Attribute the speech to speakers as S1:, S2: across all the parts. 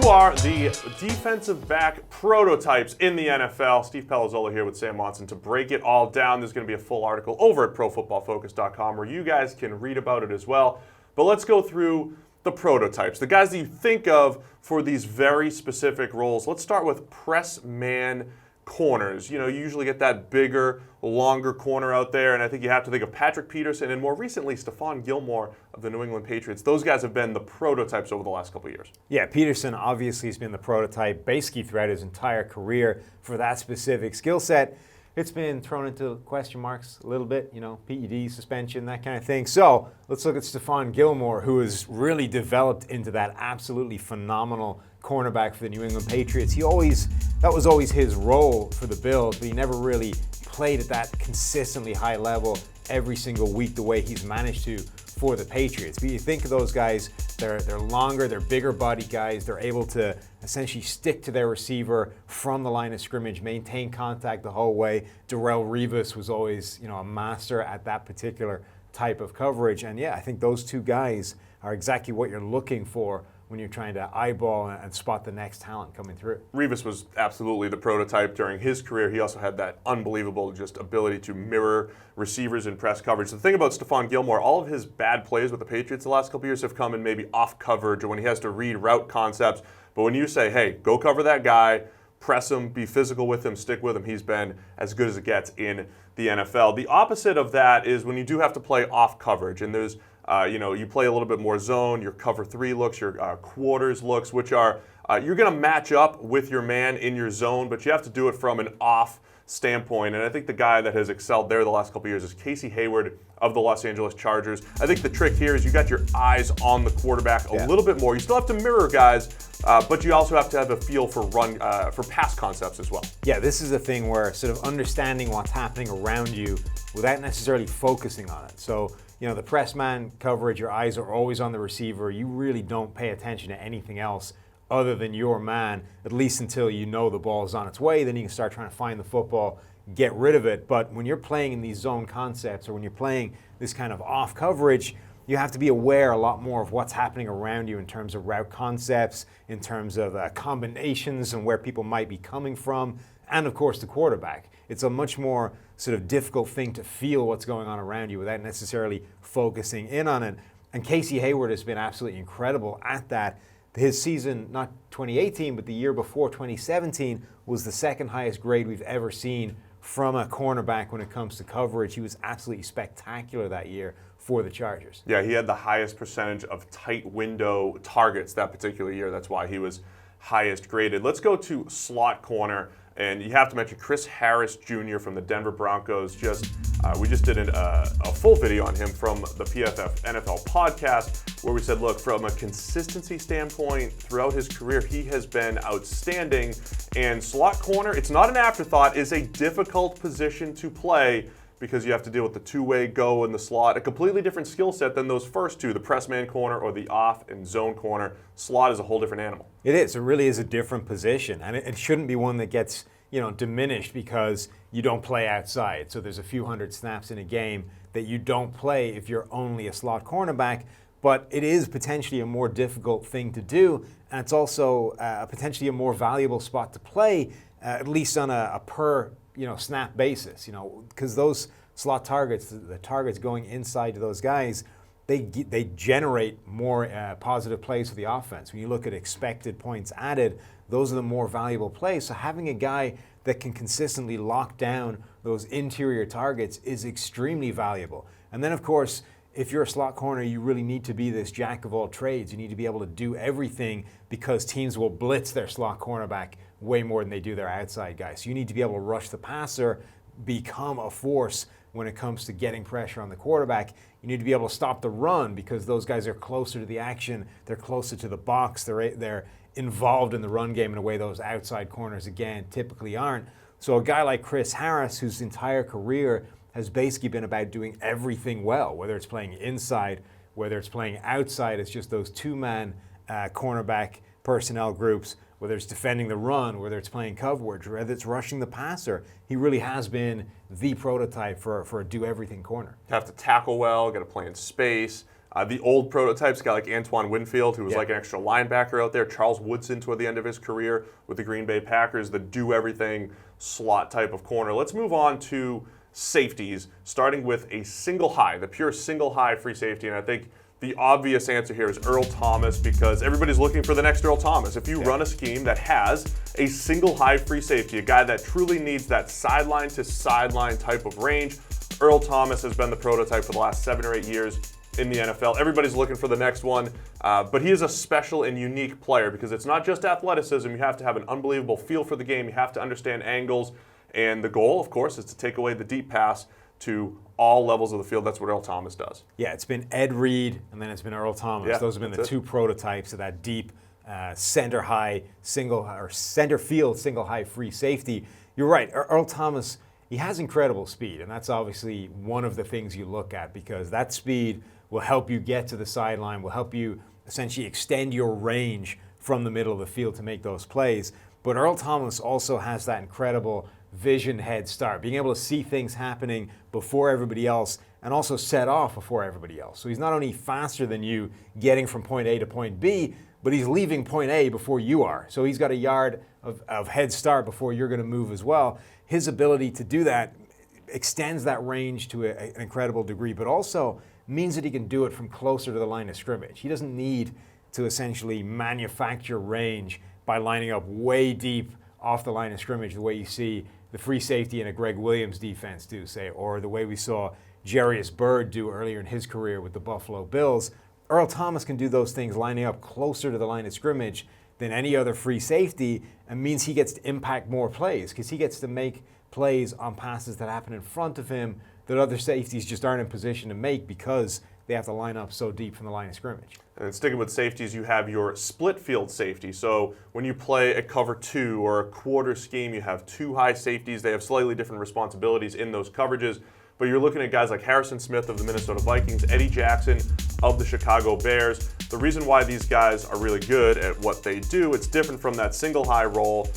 S1: are the defensive back prototypes in the NFL. Steve Palazzolo here with Sam Monson to break it all down. There's going to be a full article over at ProFootballFocus.com where you guys can read about it as well. But let's go through the prototypes, the guys that you think of for these very specific roles. Let's start with press man corners. You know, you usually get that bigger, longer corner out there, and I think you have to think of Patrick Peterson and more recently Stephon Gilmore of the New England Patriots. Those guys have been the prototypes over the last couple of years.
S2: Yeah, Peterson obviously has been the prototype basically throughout his entire career for that specific skill set. It's been thrown into question marks a little bit, you know, PED, suspension, that kind of thing. So let's look at Stephon Gilmore, who has really developed into that absolutely phenomenal cornerback for the New England Patriots. That was always his role for the Bills, but he never really played at that consistently high level every single week the way he's managed to for the Patriots. But you think of those guys, they're longer, they're bigger body guys, they're able to essentially stick to their receiver from the line of scrimmage, maintain contact the whole way. Darrelle Revis was always, you know, a master at that particular type of coverage. And yeah, I think those two guys are exactly what you're looking for when you're trying to eyeball and spot the next talent coming through.
S1: Revis was absolutely the prototype during his career. He also had that unbelievable just ability to mirror receivers in press coverage. The thing about Stephon Gilmore, all of his bad plays with the Patriots the last couple years have come in maybe off coverage or when he has to read route concepts. But when you say, hey, go cover that guy, press him, be physical with him, stick with him, he's been as good as it gets in the NFL. The opposite of that is when you do have to play off coverage, and there's you play a little bit more zone, your cover three looks, your quarters looks, which are, you're going to match up with your man in your zone, but you have to do it from an off standpoint. And I think the guy that has excelled there the last couple of years is Casey Hayward of the Los Angeles Chargers. I think the trick here is you got your eyes on the quarterback a little bit more. You still have to mirror guys, but you also have to have a feel for for pass concepts as well.
S2: Yeah, this is a thing where sort of understanding what's happening around you without necessarily focusing on it. So, you know, the press man coverage, your eyes are always on the receiver. You really don't pay attention to anything else other than your man, at least until you know the ball is on its way. Then you can start trying to find the football, get rid of it. But when you're playing in these zone concepts or when you're playing this kind of off coverage, you have to be aware a lot more of what's happening around you in terms of route concepts, in terms of combinations and where people might be coming from, and of course the quarterback. It's a much more sort of difficult thing to feel what's going on around you without necessarily focusing in on it. And Casey Hayward has been absolutely incredible at that. His season, not 2018, but the year before, 2017, was the second highest grade we've ever seen from a cornerback when it comes to coverage. He was absolutely spectacular that year for the Chargers.
S1: Yeah, he had the highest percentage of tight window targets that particular year. That's why he was highest graded. Let's go to slot corner. And you have to mention Chris Harris Jr. from the Denver Broncos. We just did a full video on him from the PFF NFL podcast where we said, look, from a consistency standpoint, throughout his career, he has been outstanding. And slot corner, it's not an afterthought, is a difficult position to play because you have to deal with the two-way go in the slot, a completely different skill set than those first two, the press man corner or the off and zone corner. Slot is a whole different animal.
S2: It is. It really is a different position, and it shouldn't be one that gets, you know, diminished because you don't play outside. So there's a few hundred snaps in a game that you don't play if you're only a slot cornerback, but it is potentially a more difficult thing to do, and it's also potentially a more valuable spot to play, at least on a per snap basis, because those slot targets, the targets going inside to those guys, they generate more positive plays for the offense. When you look at expected points added, those are the more valuable plays. So having a guy that can consistently lock down those interior targets is extremely valuable. And then, of course, if you're a slot corner, you really need to be this jack of all trades. You need to be able to do everything because teams will blitz their slot cornerback way more than they do their outside guys. So you need to be able to rush the passer, become a force when it comes to getting pressure on the quarterback. You need to be able to stop the run because those guys are closer to the action. They're closer to the box. They're involved in the run game in a way those outside corners, again, typically aren't. So a guy like Chris Harris, whose entire career has basically been about doing everything well, whether it's playing inside, whether it's playing outside, it's just those two-man cornerback personnel groups, whether it's defending the run, whether it's playing coverage, whether it's rushing the passer. He really has been the prototype for a do-everything corner.
S1: You have to tackle well, got to play in space. The old prototypes, a guy like Antoine Winfield, who was
S2: Yeah.
S1: like an extra linebacker out there. Charles Woodson toward the end of his career with the Green Bay Packers, the do-everything slot type of corner. Let's move on to safeties, starting with a single high, the pure single high free safety. And I think the obvious answer here is Earl Thomas, because everybody's looking for the next Earl Thomas. If you run a scheme that has a single high free safety, a guy that truly needs that sideline to sideline type of range, Earl Thomas has been the prototype for the last 7 or 8 years in the NFL. Everybody's looking for the next one, but he is a special and unique player because it's not just athleticism. You have to have an unbelievable feel for the game. You have to understand angles, and the goal, of course, is to take away the deep pass to all levels of the field. That's what Earl Thomas does.
S2: Yeah, it's been Ed Reed, and then it's been Earl Thomas.
S1: Yeah,
S2: Those have been the
S1: that's
S2: two prototypes of that deep center field single high free safety. You're right, Earl Thomas. He has incredible speed, and that's obviously one of the things you look at because that speed will help you get to the sideline, will help you essentially extend your range from the middle of the field to make those plays. But Earl Thomas also has that incredible vision head start, being able to see things happening before everybody else and also set off before everybody else. So he's not only faster than you getting from point A to point B, but he's leaving point A before you are. So he's got a yard of head start before you're going to move as well. His ability to do that extends that range to an incredible degree, but also means that he can do it from closer to the line of scrimmage. He doesn't need to essentially manufacture range by lining up way deep off the line of scrimmage the way you see the free safety in a Greg Williams defense do, say, or the way we saw Jarius Byrd do earlier in his career with the Buffalo Bills. Earl Thomas can do those things lining up closer to the line of scrimmage than any other free safety, and means he gets to impact more plays because he gets to make plays on passes that happen in front of him that other safeties just aren't in position to make because they have to line up so deep from the line of scrimmage.
S1: And sticking with safeties, you have your split field safety. So when you play a cover 2 or a quarter scheme, you have 2 high safeties. They have slightly different responsibilities in those coverages. But you're looking at guys like Harrison Smith of the Minnesota Vikings, Eddie Jackson of the Chicago Bears. The reason why these guys are really good at what they do, it's different from that single high role.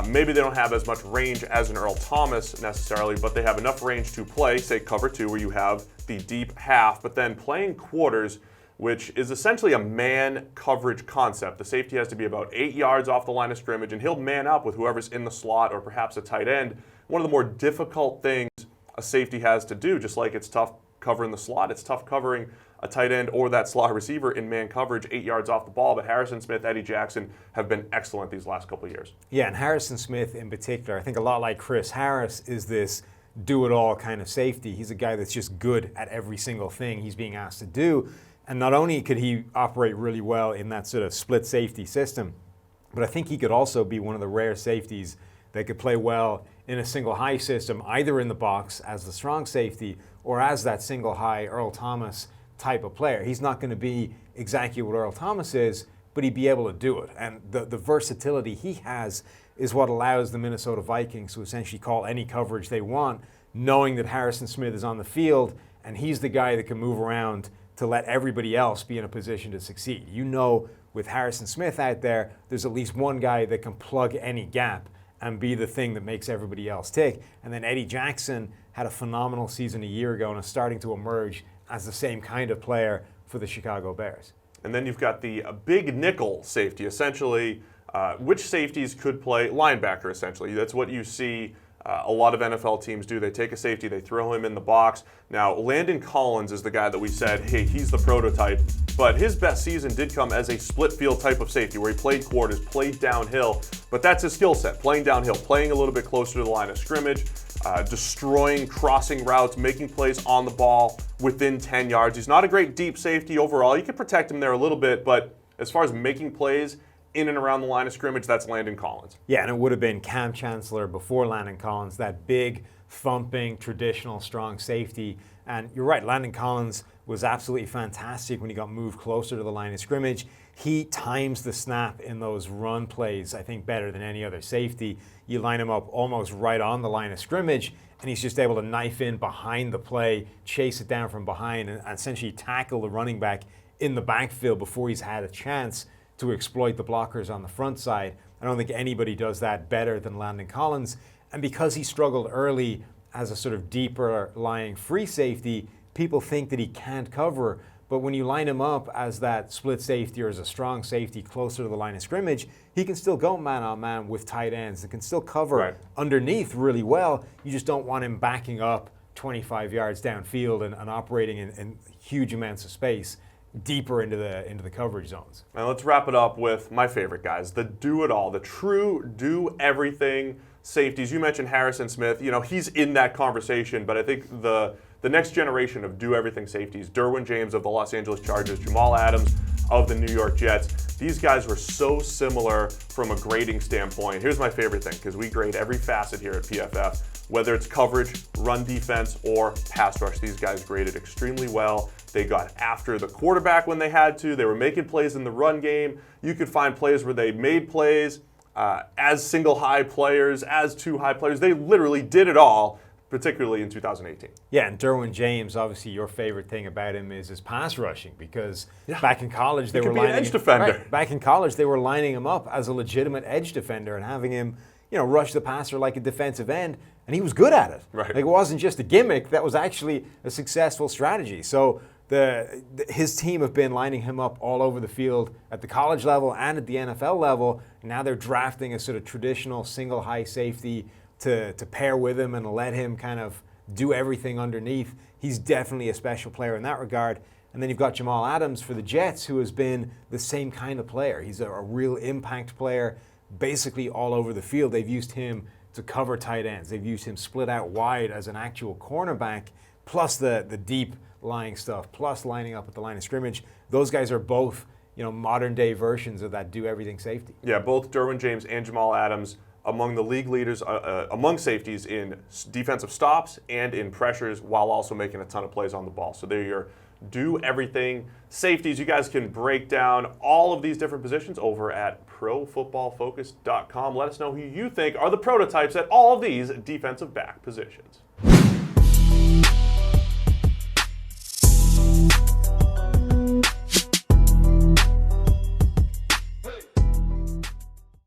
S1: Maybe they don't have as much range as an Earl Thomas necessarily, but they have enough range to play, say cover 2, where you have the deep half, but then playing quarters, which is essentially a man coverage concept. The safety has to be about 8 yards off the line of scrimmage, and he'll man up with whoever's in the slot or perhaps a tight end. One of the more difficult things a safety has to do, just like it's tough covering the slot, it's tough covering a tight end or that slot receiver in man coverage 8 yards off the ball. But Harrison Smith, Eddie Jackson have been excellent these last couple of years.
S2: Yeah, and Harrison Smith in particular, I think a lot like Chris Harris, is this do-it-all kind of safety. He's a guy that's just good at every single thing he's being asked to do. And not only could he operate really well in that sort of split safety system, but I think he could also be one of the rare safeties that could play well in a single high system, either in the box as the strong safety or as that single high Earl Thomas type of player. He's not going to be exactly what Earl Thomas is, but he'd be able to do it. And the versatility he has is what allows the Minnesota Vikings to essentially call any coverage they want, knowing that Harrison Smith is on the field and he's the guy that can move around to let everybody else be in a position to succeed. You know, with Harrison Smith out there, there's at least one guy that can plug any gap and be the thing that makes everybody else tick. And then Eddie Jackson had a phenomenal season a year ago and is starting to emerge as the same kind of player for the Chicago Bears.
S1: And then you've got the big nickel safety, essentially, which safeties could play linebacker, essentially. That's what you see a lot of NFL teams do. They take a safety, they throw him in the box. Now, Landon Collins is the guy that we said, hey, he's the prototype, but his best season did come as a split field type of safety where he played quarters, played downhill, but that's his skill set, playing downhill, playing a little bit closer to the line of scrimmage, destroying crossing routes, making plays on the ball within 10 yards. He's not a great deep safety overall. You could protect him there a little bit, but as far as making plays in and around the line of scrimmage, that's Landon Collins.
S2: Yeah, and it would have been Cam Chancellor before Landon Collins, that big, thumping, traditional, strong safety. And you're right, Landon Collins was absolutely fantastic when he got moved closer to the line of scrimmage. He times the snap in those run plays, I think, better than any other safety. You line him up almost right on the line of scrimmage, and he's just able to knife in behind the play, chase it down from behind, and essentially tackle the running back in the backfield before he's had a chance to exploit the blockers on the front side. I don't think anybody does that better than Landon Collins. And because he struggled early as a sort of deeper lying free safety, people think that he can't cover. But when you line him up as that split safety or as a strong safety closer to the line of scrimmage, he can still go man-on-man with tight ends and can still cover underneath really well. You just don't want him backing up 25 yards downfield and operating in huge amounts of space deeper into the coverage zones.
S1: And let's wrap it up with my favorite guys, the do-it-all, the true do-everything safeties. You mentioned Harrison Smith. You know, he's in that conversation, but I think the next generation of do-everything safeties, Derwin James of the Los Angeles Chargers, Jamal Adams of the New York Jets, these guys were so similar from a grading standpoint. Here's my favorite thing, because we grade every facet here at PFF, whether it's coverage, run defense, or pass rush. These guys graded extremely well. They got after the quarterback when they had to. They were making plays in the run game. You could find plays where they made plays as single high players, as two high players. They literally did it all, particularly in 2018.
S2: Yeah, and Derwin James, obviously your favorite thing about him is his pass rushing, because back in college they were
S1: lining an edge defender.
S2: Right, back in college they were lining him up as a legitimate edge defender and having him, you know, rush the passer like a defensive end, and he was good at it.
S1: Right.
S2: Like, it wasn't just a gimmick, that was actually a successful strategy. So his team have been lining him up all over the field at the college level and at the NFL level. Now they're drafting a sort of traditional single high safety to pair with him and let him kind of do everything underneath. He's definitely a special player in that regard. And then you've got Jamal Adams for the Jets, who has been the same kind of player. He's a real impact player basically all over the field. They've used him to cover tight ends. They've used him split out wide as an actual cornerback, plus the deep lying stuff, plus lining up at the line of scrimmage. Those guys are both, you know, modern day versions of that do everything safety.
S1: Yeah, both Derwin James and Jamal Adams among the league leaders among safeties in defensive stops and in pressures, while also making a ton of plays on the ball. So they're your do everything safeties. You guys can break down all of these different positions over at ProFootballFocus.com. Let us know who you think are the prototypes at all of these defensive back positions.